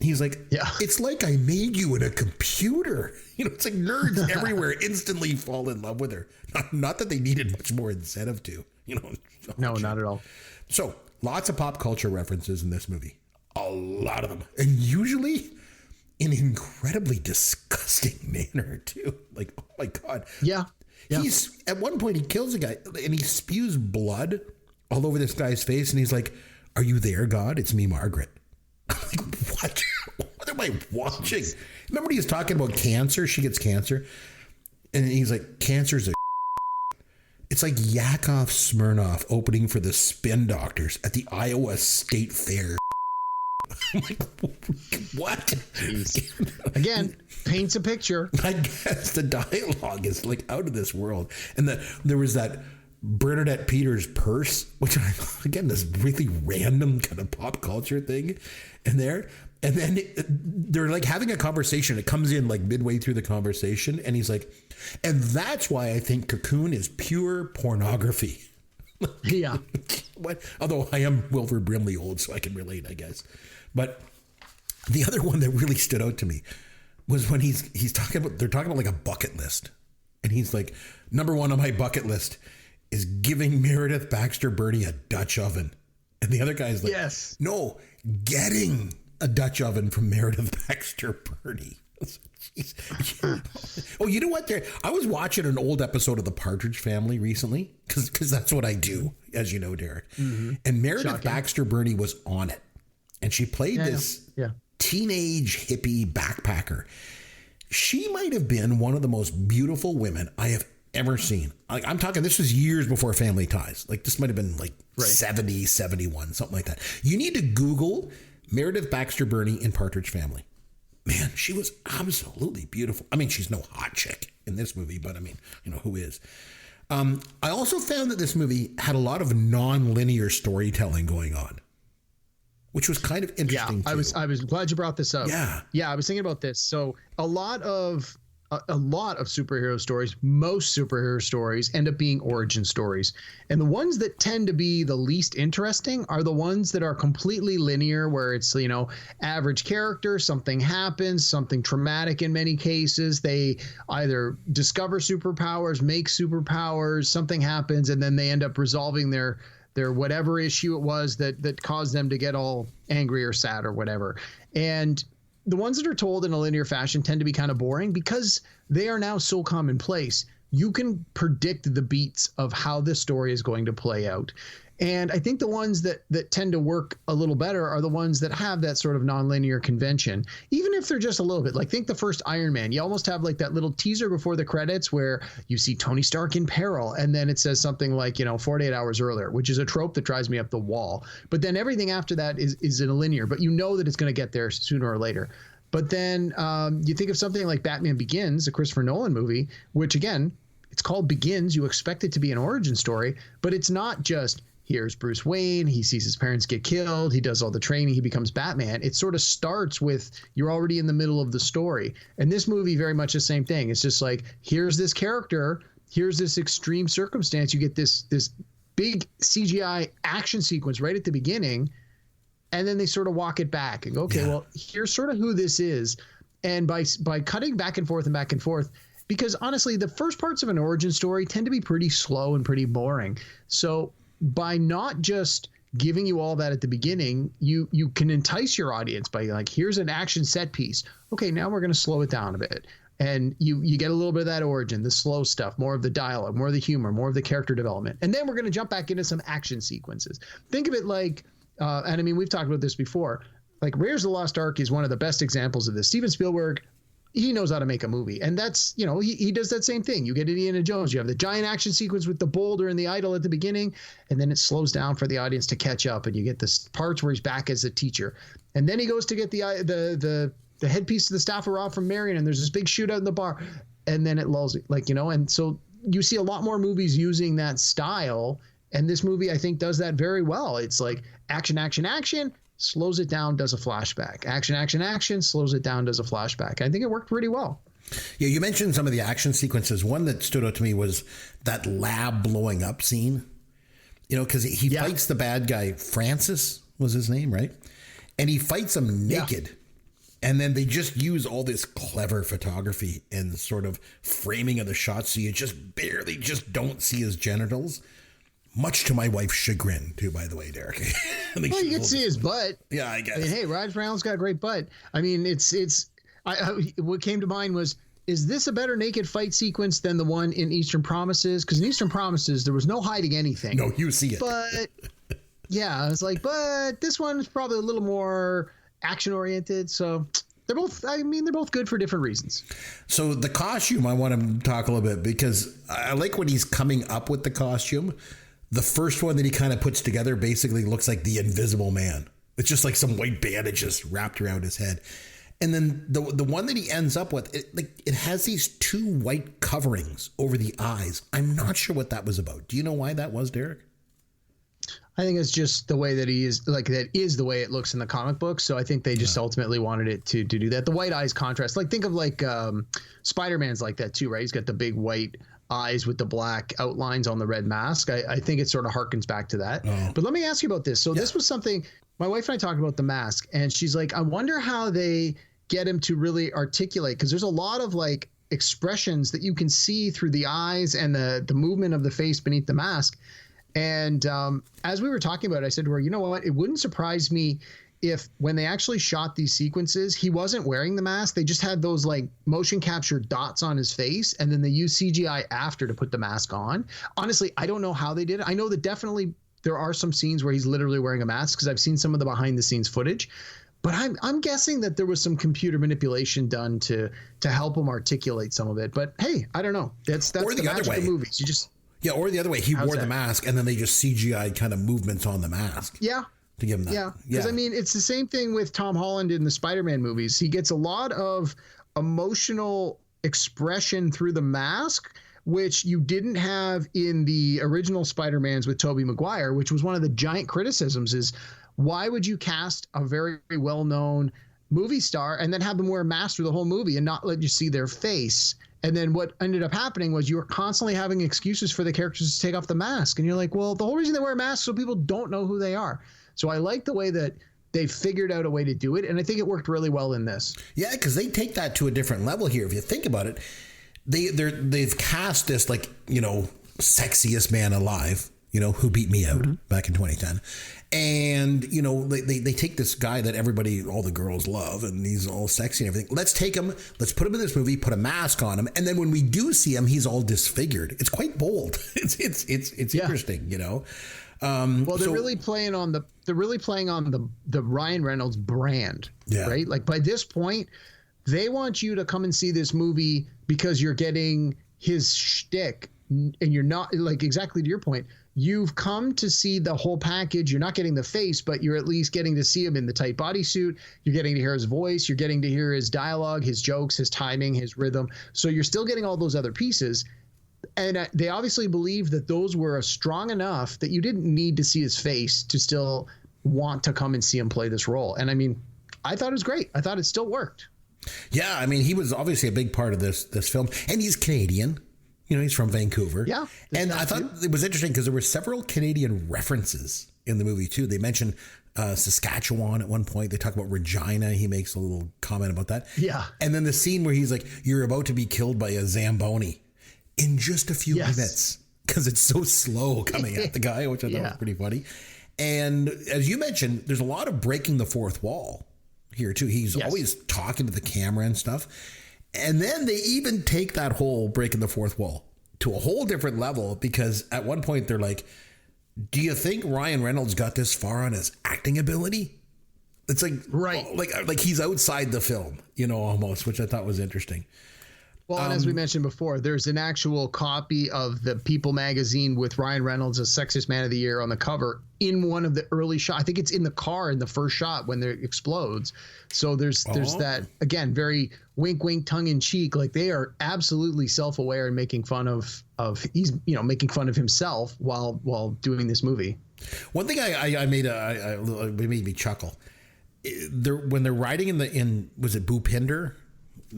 He's like, it's like I made you in a computer. You know, it's like nerds everywhere instantly fall in love with her. Not that they needed much more incentive to, you know. No, not at all. So lots of pop culture references in this movie. A lot of them. And usually in an incredibly disgusting manner too. Like, oh my God. Yeah. He's at one point he kills a guy and he spews blood all over this guy's face. And he's like, are you there, God? It's me, Margaret. I'm like, what? What am I watching? Remember when he was talking about cancer? She gets cancer. And he's like, cancer's a It's like Yakov Smirnoff opening for the spin doctors at the Iowa State Fair. I'm like, what? Again, paints a picture. I guess the dialogue is like out of this world. And there was that Bernadette Peters purse, which again, this really random kind of pop culture thing in there. And then they're like having a conversation. It comes in like midway through the conversation. And he's like, and that's why I think Cocoon is pure pornography. Yeah. What? Although I am Wilford Brimley old, so I can relate, I guess. But the other one that really stood out to me was when he's talking about, they're talking about like a bucket list. And he's like, number one on my bucket list is giving Meredith Baxter Birney a Dutch oven. And the other guy's like, yes, no, getting a Dutch oven from Meredith Baxter Birney. Oh, you know what? I was watching an old episode of The Partridge Family recently because that's what I do, as you know, Derek. Mm-hmm. And Meredith Baxter Birney was on it. And she played this teenage hippie backpacker. She might have been one of the most beautiful women I have ever seen. Like, I'm talking, this was years before Family Ties. Like, this might have been like 70, 71, something like that. You need to Google Meredith Baxter Birney in Partridge Family. Man, she was absolutely beautiful. I mean, she's no hot chick in this movie, but I mean, you know, who is? I also found that this movie had a lot of non-linear storytelling going on, which was kind of interesting. Yeah, I was glad you brought this up. Yeah, I was thinking about this. So a lot of superhero stories, most superhero stories end up being origin stories. And the ones that tend to be the least interesting are the ones that are completely linear, where it's, you know, average character, something happens, something traumatic in many cases. They either discover superpowers, make superpowers, something happens, and then they end up resolving their whatever issue it was that caused them to get all angry or sad or whatever. And the ones that are told in a linear fashion tend to be kind of boring because they are now so commonplace. You can predict the beats of how this story is going to play out. And I think the ones that tend to work a little better are the ones that have that sort of nonlinear convention, even if they're just a little bit. Like, think the first Iron Man. You almost have like that little teaser before the credits where you see Tony Stark in peril, and then it says something like, 48 hours earlier, which is a trope that drives me up the wall. But then everything after that is in a linear, but you know that it's going to get there sooner or later. But then you think of something like Batman Begins, a Christopher Nolan movie, which again, it's called Begins. You expect it to be an origin story, but it's not just here's Bruce Wayne, he sees his parents get killed, he does all the training, he becomes Batman. It sort of starts with you're already in the middle of the story. And this movie, very much the same thing. It's just like, here's this character, here's this extreme circumstance. You get this big CGI action sequence right at the beginning, and then they sort of walk it back and go, okay, well, here's sort of who this is. And by cutting back and forth, because honestly, the first parts of an origin story tend to be pretty slow and pretty boring. So by not just giving you all that at the beginning, you can entice your audience by like, here's an action set piece. Okay, now we're going to slow it down a bit. And you get a little bit of that origin, the slow stuff, more of the dialogue, more of the humor, more of the character development. And then we're going to jump back into some action sequences. Think of it like, and I mean, we've talked about this before, like Raiders of the Lost Ark is one of the best examples of this. Steven Spielberg, he knows how to make a movie. And that's, he does that same thing. You get Indiana Jones. You have the giant action sequence with the boulder and the idol at the beginning, and then it slows down for the audience to catch up, and you get the parts where he's back as a teacher. And then he goes to get the headpiece to the staff of Ra from Marion, and there's this big shootout in the bar, and then it lulls it, and so you see a lot more movies using that style, and this movie, I think, does that very well. It's like action, action, action, slows it down, does a flashback. Action, action, action, slows it down, does a flashback. I think it worked pretty well. Yeah, you mentioned some of the action sequences. One that stood out to me was that lab blowing up scene. Because he fights the bad guy, Francis was his name, right? And he fights him naked. Yeah. And then they just use all this clever photography and sort of framing of the shots, so you just barely don't see his genitals. Much to my wife's chagrin, too, by the way, Derek. Well, you get to see his butt. Yeah, I guess. I mean, hey, Ryan Reynolds got a great butt. I mean, what came to mind was, is this a better naked fight sequence than the one in Eastern Promises? Because in Eastern Promises, there was no hiding anything. No, you see it. But, yeah, I was like, but this one is probably a little more action-oriented, so they're both good for different reasons. So the costume, I want to talk a little bit, because I like when he's coming up with the costume. The first one that he kind of puts together basically looks like the Invisible Man. It's just like some white bandages wrapped around his head. And then the one that he ends up with, it has these two white coverings over the eyes. I'm not sure what that was about. Do you know why that was, Derek? I think it's just the way that he is, like that is the way it looks in the comic book. So I think they just ultimately wanted it to do that. The white eyes contrast. Like, think of like Spider-Man's like that too, right? He's got the big white eyes with the black outlines on the red mask. I think it sort of harkens back to that. Oh. But let me ask you about this. So this was something my wife and I talked about, the mask, and she's like, I wonder how they get him to really articulate, because there's a lot of like expressions that you can see through the eyes and the movement of the face beneath the mask. And as we were talking about it, I said to her, you know what, it wouldn't surprise me if when they actually shot these sequences, he wasn't wearing the mask. They just had those like motion capture dots on his face, and then they used CGI after to put the mask on. Honestly, I don't know how they did it. I know that definitely there are some scenes where he's literally wearing a mask, because I've seen some of the behind the scenes footage. But I'm guessing that there was some computer manipulation done to help him articulate some of it. But hey, I don't know. That's the magic of movies. You just or the other way, he wore the mask, and then they just CGI kind of movements on the mask. Yeah. To give him that. Yeah, because I mean, it's the same thing with Tom Holland in the Spider-Man movies. He gets a lot of emotional expression through the mask, which you didn't have in the original Spider-Mans with Tobey Maguire, which was one of the giant criticisms is, why would you cast a very well-known movie star and then have them wear a mask through the whole movie and not let you see their face? And then what ended up happening was you were constantly having excuses for the characters to take off the mask. And you're like, well, the whole reason they wear a mask is so people don't know who they are. So I like the way that they figured out a way to do it, and I think it worked really well in this. Yeah, because they take that to a different level here. If you think about it, they've cast this, like, sexiest man alive Who Beat Me Out back in 2010. And, they take this guy that all the girls love, and he's all sexy and everything. Let's take him, let's put him in this movie, put a mask on him. And then when we do see him, he's all disfigured. It's quite bold. It's interesting, Well, they're really playing on the Ryan Reynolds brand, right? Like by this point, they want you to come and see this movie because you're getting his shtick, and you're not, like, exactly to your point. You've come to see the whole package. You're not getting the face, but you're at least getting to see him in the tight bodysuit. You're getting to hear his voice. You're getting to hear his dialogue, his jokes, his timing, his rhythm. So you're still getting all those other pieces. And they obviously believe that those were strong enough that you didn't need to see his face to still want to come and see him play this role. And I mean, I thought it was great. I thought it still worked. Yeah, I mean, he was obviously a big part of this film, and he's Canadian. He's from Vancouver. Yeah. And I thought it was interesting because there were several Canadian references in the movie, too. They mentioned Saskatchewan at one point. They talk about Regina. He makes a little comment about that. Yeah. And then the scene where he's like, you're about to be killed by a Zamboni in just a few minutes, because it's so slow coming at the guy, which I thought was pretty funny. And as you mentioned, there's a lot of breaking the fourth wall here, too. He's always talking to the camera and stuff. And then they even take that whole breaking the fourth wall to a whole different level, because at one point they're like, do you think Ryan Reynolds got this far on his acting ability? It's like, like he's outside the film, almost, which I thought was interesting. Well, and as we mentioned before, there's an actual copy of the People magazine with Ryan Reynolds as Sexiest Man of the Year on the cover in one of the early shots. I think it's in the car in the first shot when there explodes. So there's that, again, very wink, wink, tongue in cheek. Like, they are absolutely self-aware and making fun of he's making fun of himself while doing this movie. One thing I made it made me chuckle. When they're riding in was it Bhupinder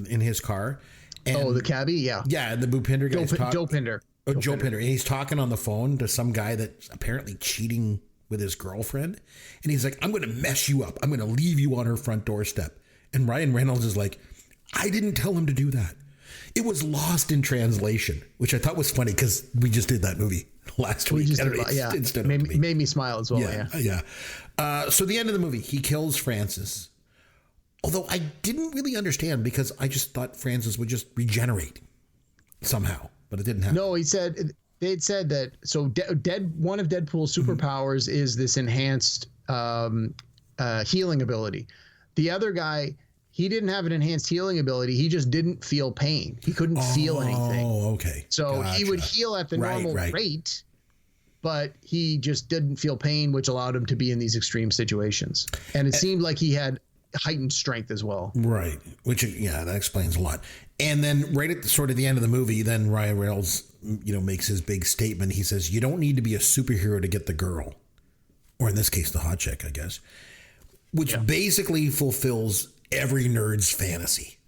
in his car? And, the cabbie, yeah, and the Bhupinder guy's talking. Joe Pinder, and he's talking on the phone to some guy that's apparently cheating with his girlfriend, and he's like, "I'm going to mess you up. I'm going to leave you on her front doorstep." And Ryan Reynolds is like, "I didn't tell him to do that. It was lost in translation," which I thought was funny because we just did that movie last week. Made me smile as well. So the end of the movie, he kills Francis. Although I didn't really understand, because I just thought Francis would just regenerate somehow, but it didn't happen. No, they'd said that. So one of Deadpool's superpowers is this enhanced healing ability. The other guy, he didn't have an enhanced healing ability. He just didn't feel pain. He couldn't feel anything. Oh, okay. So he would heal at the normal rate, but he just didn't feel pain, which allowed him to be in these extreme situations. And it seemed like he had heightened strength as well. Right. Which, that explains a lot. And then right at the end of the movie, then Ryan Reynolds, makes his big statement. He says, you don't need to be a superhero to get the girl. Or in this case, the hot chick, I guess. Which basically fulfills every nerd's fantasy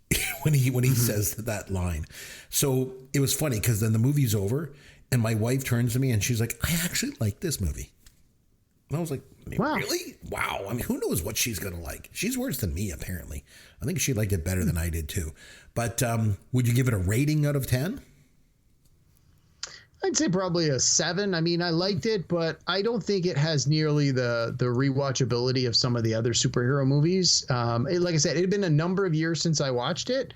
when he says that line. So it was funny because then the movie's over and my wife turns to me and she's like, I actually like this movie. And I was like, wow. Really? Wow. I mean, who knows what she's going to like? She's worse than me, apparently. I think she liked it better than I did, too. But would you give it a rating out of 10? I'd say probably a 7. I mean, I liked it, but I don't think it has nearly the rewatchability of some of the other superhero movies. Like I said, it had been a number of years since I watched it.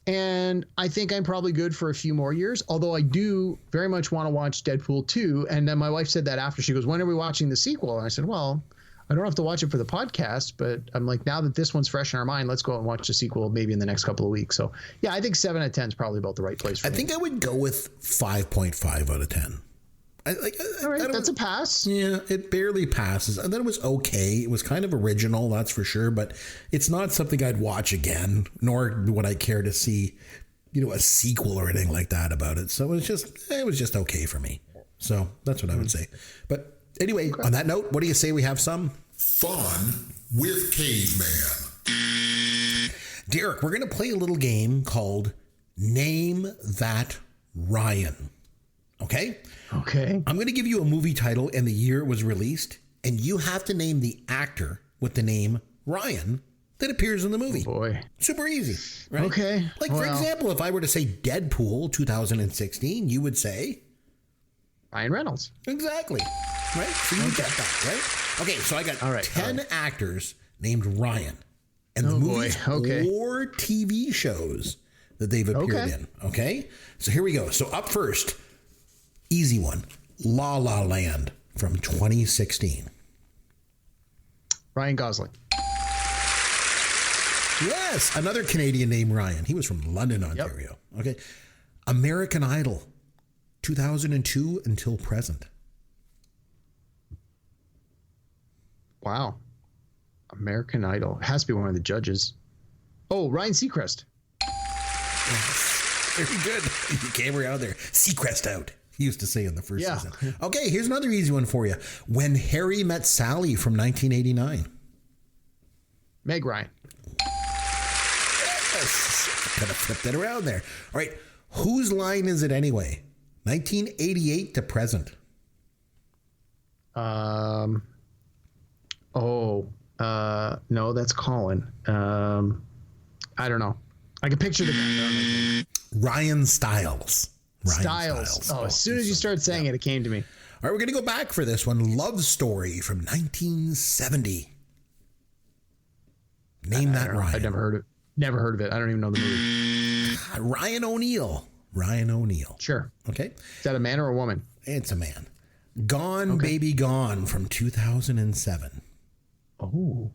And I think I'm probably good for a few more years, although I do very much want to watch Deadpool 2. And then my wife said that after. She goes, when are we watching the sequel? And I said, well, I don't have to watch it for the podcast, but I'm like, now that this one's fresh in our mind, let's go and watch the sequel maybe in the next couple of weeks. So, yeah, I think 7 out of 10 is probably about the right place for me. I think I would go with 5.5 out of 10. All right, that's a pass. Yeah, it barely passes. And then it was okay. It was kind of original, that's for sure, but it's not something I'd watch again, nor would I care to see, a sequel or anything like that about it. So it was just okay for me. So that's what I would say. But anyway, on that note, what do you say we have some fun with Caveman? Derek, we're going to play a little game called Name That Ryan. Okay? Okay. I'm going to give you a movie title and the year it was released, and you have to name the actor with the name Ryan that appears in the movie. Oh boy. Super easy, right? Okay. For example, if I were to say Deadpool 2016, you would say... Ryan Reynolds. Exactly. Right? So you get that, right? Okay, so I got 10 actors named Ryan. And the movies or TV shows that they've appeared in. Okay? So here we go. So up first, easy one. La La Land from 2016. Ryan Gosling. Yes, another Canadian named Ryan. He was from London, Ontario. Yep. Okay. American Idol, 2002 until present. Wow. American Idol. Has to be one of the judges. Oh, Ryan Seacrest. Yes. Very good. You came around there. Seacrest out. He used to say in the first season. Okay, here's another easy one for you. When Harry Met Sally from 1989. Meg Ryan. Yes. Kind of flipped it around there. All right. Whose line is it anyway? 1988 to present. No, that's Colin. I don't know. I can picture the guy. Ryan Stiles. Styles. Oh, as soon as you started saying it came to me. All right, we're going to go back for this one. Love Story from 1970. Name that Ryan. I've never heard of it. I don't even know the movie. Ryan O'Neal. Ryan O'Neal. Sure. Okay. Is that a man or a woman? It's a man. Gone, Baby Gone from 2007. Oh.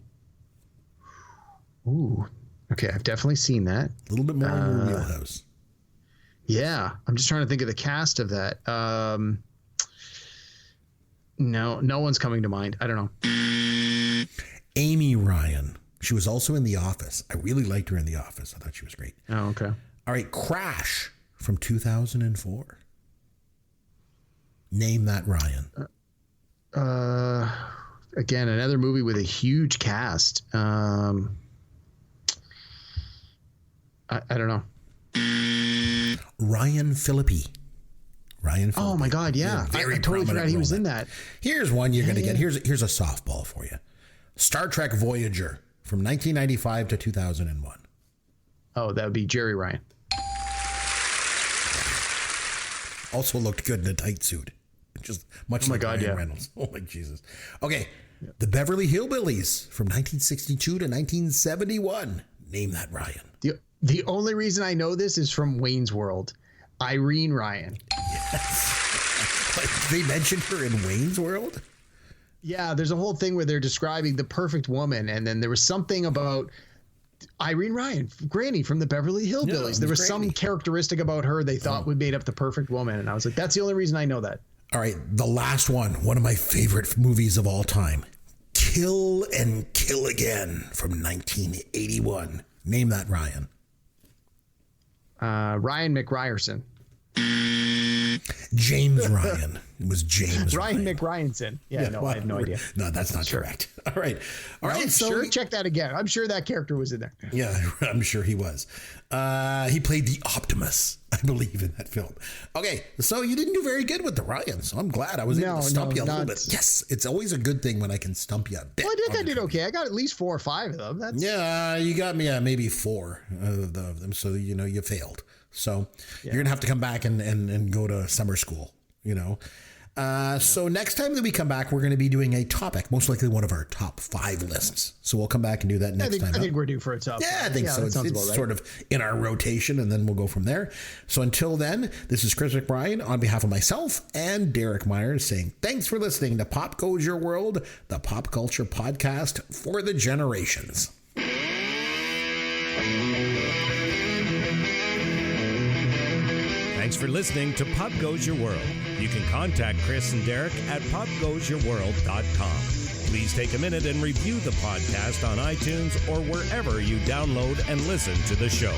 Ooh. Okay, I've definitely seen that. A little bit more in your wheelhouse. Yeah, I'm just trying to think of the cast of that. No one's coming to mind. I don't know. Amy Ryan. She was also in The Office. I really liked her in The Office. I thought she was great. Oh, okay. All right, Crash from 2004. Name that Ryan. Again, another movie with a huge cast. I don't know. Ryan Phillippe. Oh my God, yeah. I totally forgot he was in that. Here's one you're going to get. Here's a softball for you. Star Trek Voyager from 1995 to 2001. Oh, that would be Jerry Ryan. Also looked good in a tight suit. Just much like Ryan Reynolds. Oh my Jesus. Okay. Yeah. The Beverly Hillbillies from 1962 to 1971. Name that Ryan. The only reason I know this is from Wayne's World. Irene Ryan. Yes. Like they mentioned her in Wayne's World? Yeah, there's a whole thing where they're describing the perfect woman, and then there was something about Irene Ryan, Granny from the Beverly Hillbillies. Yeah, there was some characteristic about her they thought would made up the perfect woman, and I was like, that's the only reason I know that. All right, the last one of my favorite movies of all time. Kill and Kill Again from 1981. Name that Ryan. Ryan McRyerson. James Ryan. It was James Ryan McRyanson. Yeah, no, I have no idea. No, that's not correct. All right. All right. So sure, check that again. I'm sure that character was in there. Yeah, I'm sure he was. He played the Optimus, I believe, in that film. Okay, so you didn't do very good with the Ryan, so I'm glad I was able to stump you a little bit. Yes, it's always a good thing when I can stump you a bit. Well, I think I did okay. I got at least 4 or 5 of them. Yeah, you got me maybe 4 of them, so you failed. So you're going to have to come back and go to summer school, So next time that we come back, we're going to be doing a topic, most likely one of our top 5 lists. So we'll come back and do that next time. I think we're due for a top 5. Yeah, I think so. It's right. Sort of in our rotation, and then we'll go from there. So until then, this is Chris McBrien on behalf of myself and Derek Myers saying thanks for listening to Pop Goes Your World, the pop culture podcast for the generations. Thanks for listening to Pop Goes Your World. You can contact Chris and Derek at popgoesyourworld.com. Please take a minute and review the podcast on iTunes or wherever you download and listen to the show.